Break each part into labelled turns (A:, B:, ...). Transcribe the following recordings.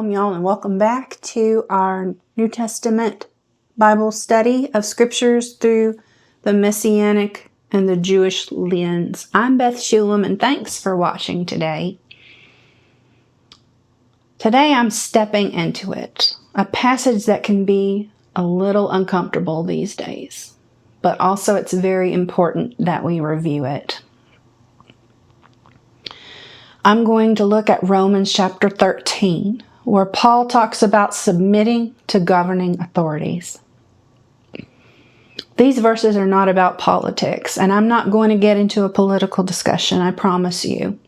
A: Shalom, y'all, and welcome back to our New Testament Bible study of scriptures through the Messianic and the Jewish lens. I'm Beth Shulam, and thanks for watching today. Today I'm stepping into it, a passage that can be a little uncomfortable these days, but also it's very important that we review it. I'm going to look at Romans chapter 13, where Paul talks about submitting to governing authorities. These verses are not about politics, and I'm not going to get into a political discussion, I promise you.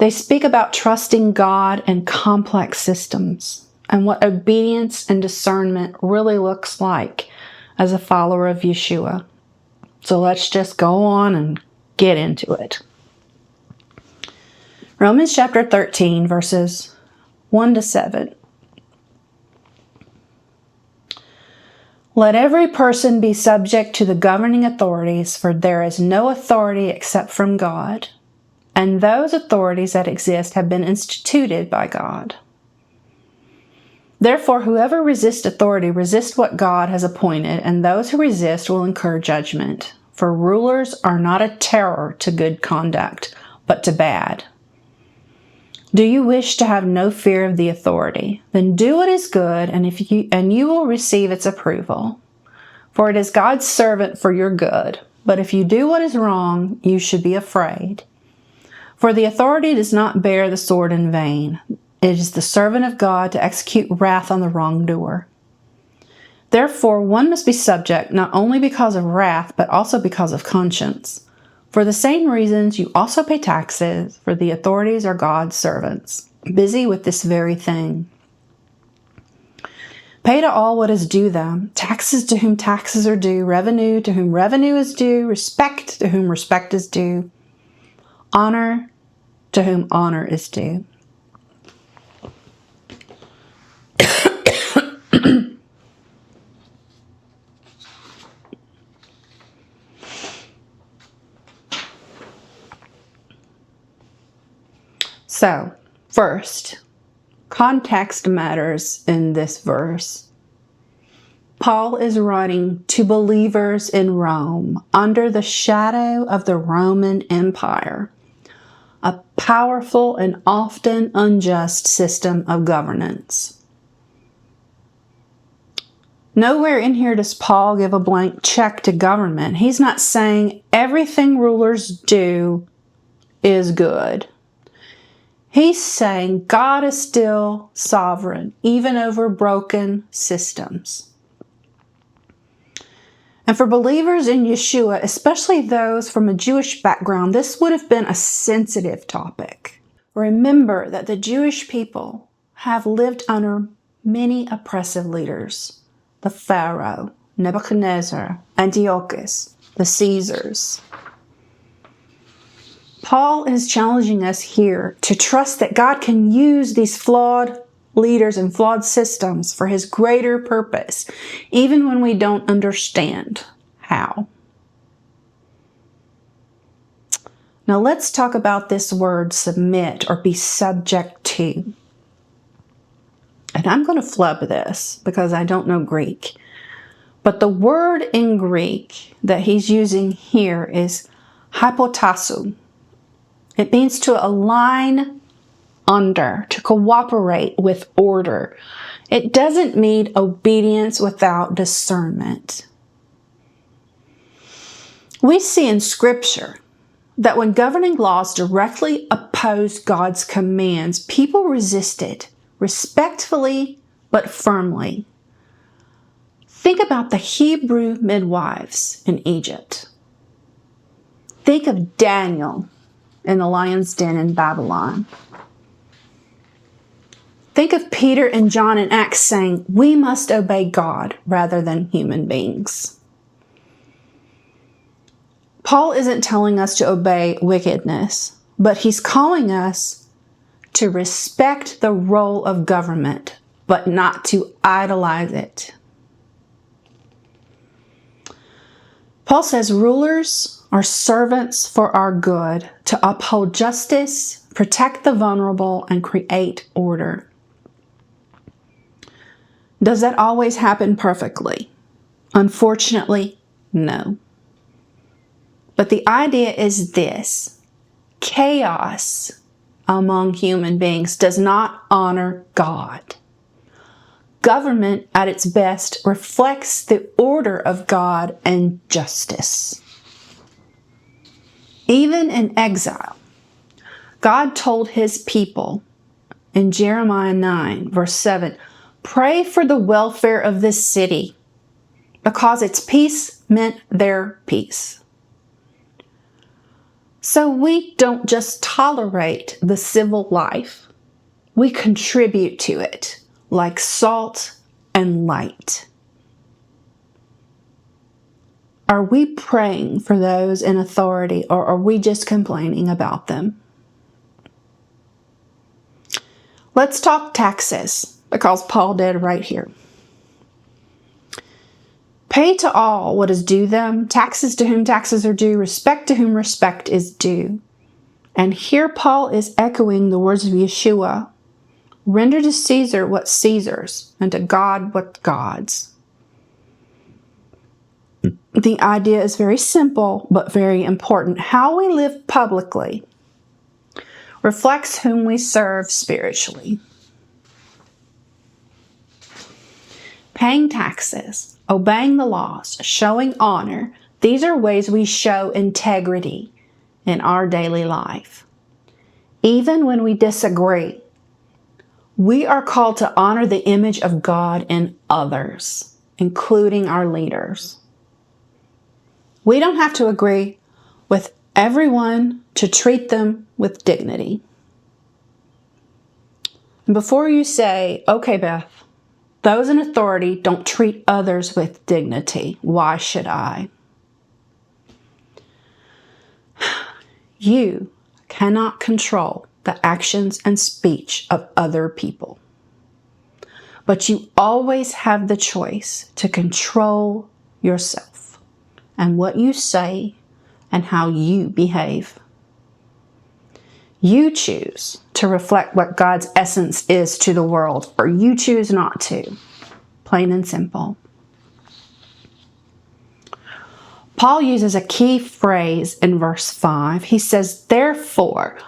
A: They speak about trusting God and complex systems, and what obedience and discernment really looks like as a follower of Yeshua. So let's just go on and get into it. Romans chapter 13, verses 1 to 7. Let every person be subject to the governing authorities, for there is no authority except from God, and those authorities that exist have been instituted by God. Therefore, whoever resists authority resists what God has appointed, and those who resist will incur judgment. For rulers are not a terror to good conduct, but to bad. Do you wish to have no fear of the authority? Then do what is good, and you will receive its approval. For it is God's servant for your good. But if you do what is wrong, you should be afraid. For the authority does not bear the sword in vain. It is the servant of God to execute wrath on the wrongdoer. Therefore, one must be subject not only because of wrath, but also because of conscience. For the same reasons, you also pay taxes, for the authorities are God's servants, busy with this very thing. Pay to all what is due them, taxes to whom taxes are due, revenue to whom revenue is due, respect to whom respect is due, honor to whom honor is due. So, first, context matters in this verse. Paul is writing to believers in Rome under the shadow of the Roman Empire, a powerful and often unjust system of governance. Nowhere in here does Paul give a blank check to government. He's not saying everything rulers do is good. He's saying God is still sovereign, even over broken systems. And for believers in Yeshua, especially those from a Jewish background, this would have been a sensitive topic. Remember that the Jewish people have lived under many oppressive leaders: the Pharaoh, Nebuchadnezzar, Antiochus, the Caesars. Paul is challenging us here to trust that God can use these flawed leaders and flawed systems for his greater purpose, even when we don't understand how. Now let's talk about this word submit or be subject to. And I'm going to flub this because I don't know Greek. But the word in Greek that he's using here is hypotasso. It means to align under, to cooperate with order. It doesn't mean obedience without discernment. We see in Scripture that when governing laws directly oppose God's commands, people resisted, respectfully but firmly. Think about the Hebrew midwives in Egypt. Think of Daniel in the lion's den in Babylon. Think of Peter and John in Acts saying, we must obey God rather than human beings. Paul isn't telling us to obey wickedness, but he's calling us to respect the role of government, but not to idolize it. Paul says rulers are servants for our good, to uphold justice, protect the vulnerable, and create order. Does that always happen perfectly? Unfortunately, no. But the idea is this: chaos among human beings does not honor God. Government at its best reflects the order of God and justice. Even in exile, God told his people in Jeremiah 9, verse 7, "Pray for the welfare of this city, because its peace meant their peace." So we don't just tolerate the civil life, we contribute to it like salt and light. Are we praying for those in authority, or are we just complaining about them? Let's talk taxes, because Paul did right here. Pay to all what is due them, taxes to whom taxes are due, respect to whom respect is due. And here Paul is echoing the words of Yeshua: render to Caesar what's Caesar's, and to God what's God's. The idea is very simple, but very important. How we live publicly reflects whom we serve spiritually. Paying taxes, obeying the laws, showing honor, these are ways we show integrity in our daily life. Even when we disagree, we are called to honor the image of God in others, including our leaders. We don't have to agree with everyone to treat them with dignity. And before you say, "Okay, Beth, those in authority don't treat others with dignity, why should I?" You cannot control the actions and speech of other people, but you always have the choice to control yourself and what you say and how you behave. You choose to reflect what God's essence is to the world, or you choose not to. Plain and simple. Paul uses a key phrase in verse 5. He says, "Therefore,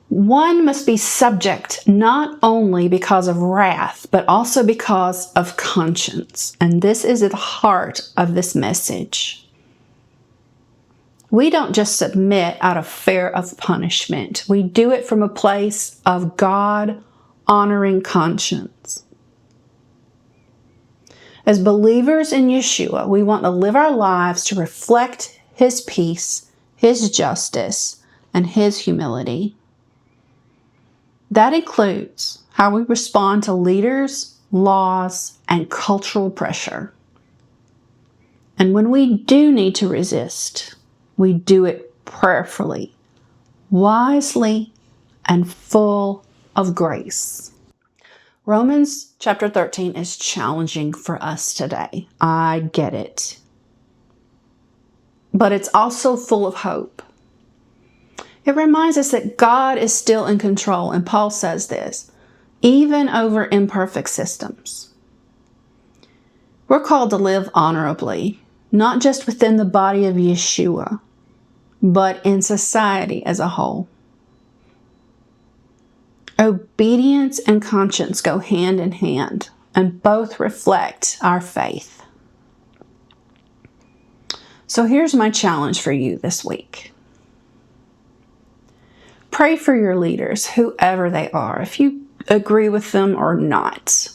A: one must be subject not only because of wrath, but also because of conscience." And this is at the heart of this message. We don't just submit out of fear of punishment. We do it from a place of God-honoring conscience. As believers in Yeshua, we want to live our lives to reflect His peace, His justice, and His humility. That includes how we respond to leaders, laws, and cultural pressure. And when we do need to resist, we do it prayerfully, wisely, and full of grace. Romans chapter 13 is challenging for us today. I get it. But it's also full of hope. It reminds us that God is still in control, and Paul says this, even over imperfect systems. We're called to live honorably, not just within the body of Yeshua, but in society as a whole. Obedience and conscience go hand in hand, and both reflect our faith. So here's my challenge for you this week. Pray for your leaders, whoever they are, if you agree with them or not.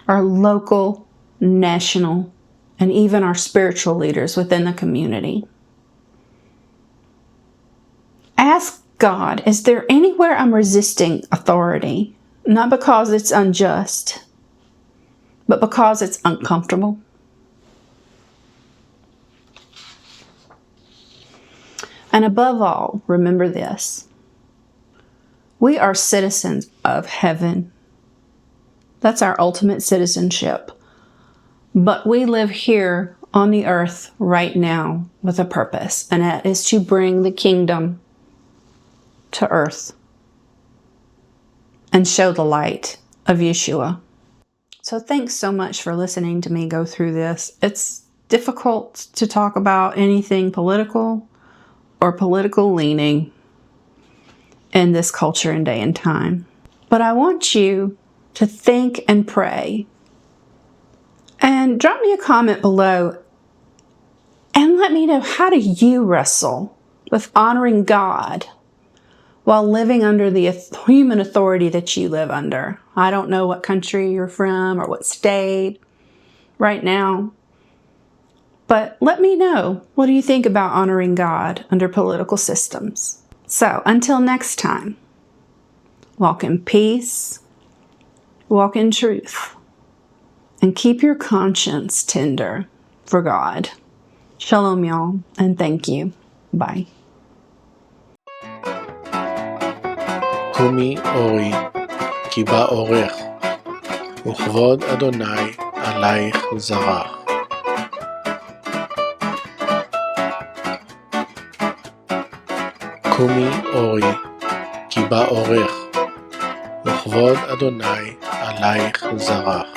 A: Our local, national, and even our spiritual leaders within the community. Ask God, is there anywhere I'm resisting authority? Not because it's unjust, but because it's uncomfortable. And above all, remember this. We are citizens of heaven. That's our ultimate citizenship. But we live here on the earth right now with a purpose, and that is to bring the kingdom to earth and show the light of Yeshua. So thanks so much for listening to me go through this. It's difficult to talk about anything political or political leaning in this culture and day and time. But I want you to think and pray. And drop me a comment below and let me know, how do you wrestle with honoring God while living under the human authority that you live under? I don't know what country you're from or what state right now, but let me know. What do you think about honoring God under political systems? So until next time, walk in peace, walk in truth, and keep your conscience tender for God. Shalom, y'all, and thank you. Bye.
B: קומי אורי, כי בא אורך, וכבוד אדוני עלייך זרח. קומי אורי, כי בא אורך, וכבוד אדוני עלייך זרח.